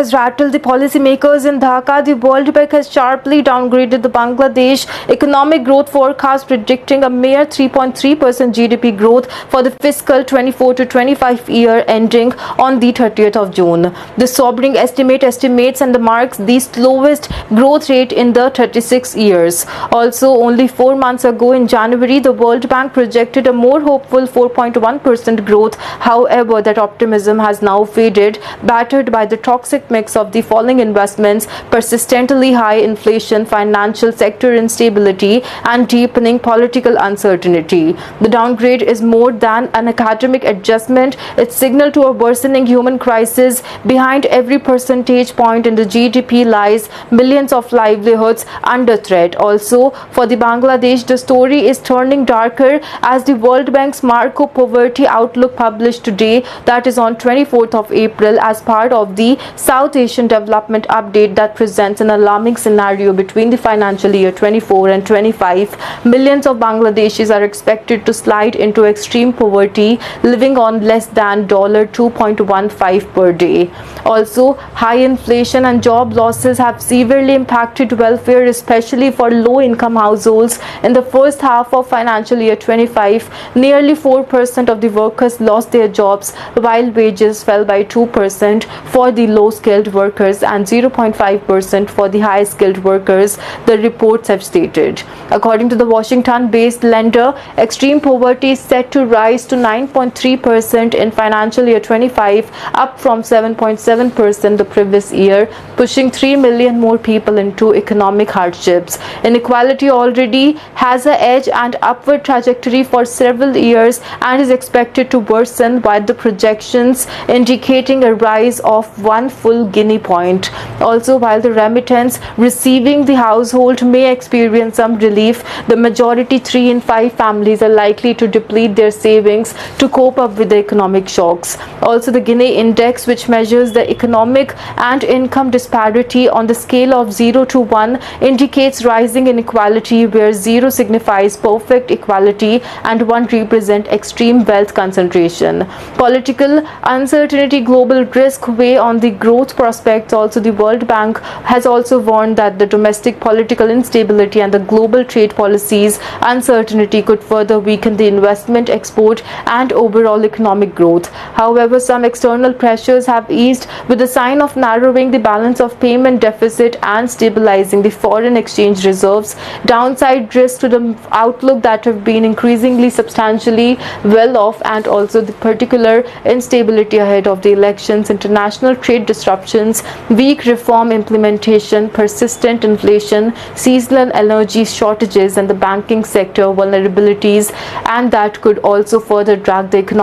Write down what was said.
Has rattled the policymakers in Dhaka, the World Bank has sharply downgraded the Bangladesh economic growth forecast, predicting a mere 3.3% GDP growth for the fiscal 24 to 25 year ending on the 30th of June. The sobering estimates and marks the slowest growth rate in the 36 years. Also, only 4 months ago in January, the World Bank projected a more hopeful 4.1% growth. However, that optimism has now faded, battered by the toxic mix of the falling investments, persistently high inflation, financial sector instability, and deepening political uncertainty. The downgrade is more than an academic adjustment. It's signal to a worsening human crisis. Behind every percentage point in the GDP lies millions of livelihoods under threat. Also, for the Bangladesh, the story is turning darker as the World Bank's Macro Poverty Outlook published today, that is on 24th of April, as part of the South Asian Development Update that presents an alarming scenario between the financial year 24 and 25. Millions of Bangladeshis are expected to slide into extreme poverty, living on less than $2.15 per day. Also, high inflation and job losses have severely impacted welfare, especially for low-income households. In the first half of financial year 25, nearly 4% of the workers lost their jobs, while wages fell by 2% for the low-skilled workers and 0.5% for the high-skilled workers, the reports have stated. According to the Washington-based lender, extreme poverty is set to rise to 9.3% in financial year 25, up from 7.7% the previous year, pushing 3 million more people into economic hardships. Inequality already has an edge and upward trajectory for several years and is expected to worsen, by the projections indicating a rise of 1 full Guinea point. Also, while the remittance receiving the household may experience some relief, the majority 3 in 5 families are likely to deplete their savings to cope up with the economic shocks. Also, the Gini index, which measures the economic and income disparity on the scale of 0 to 1, indicates rising inequality, where 0 signifies perfect equality and 1 represents extreme wealth concentration. Political uncertainty, global risk weigh on the growth prospects. Also, the World Bank has also warned that the domestic political instability and the global trade policies uncertainty could further weaken the investment, export, and overall economic growth. However, some external pressures have eased, with a sign of narrowing the balance of payment deficit and stabilizing the foreign exchange reserves. Downside risks to the outlook that have been increasingly substantially well off, and also the particular instability ahead of the elections, international trade disruptions, weak reform implementation, persistent inflation, seasonal energy shortages, and the banking sector vulnerabilities, and that could also further drag the economic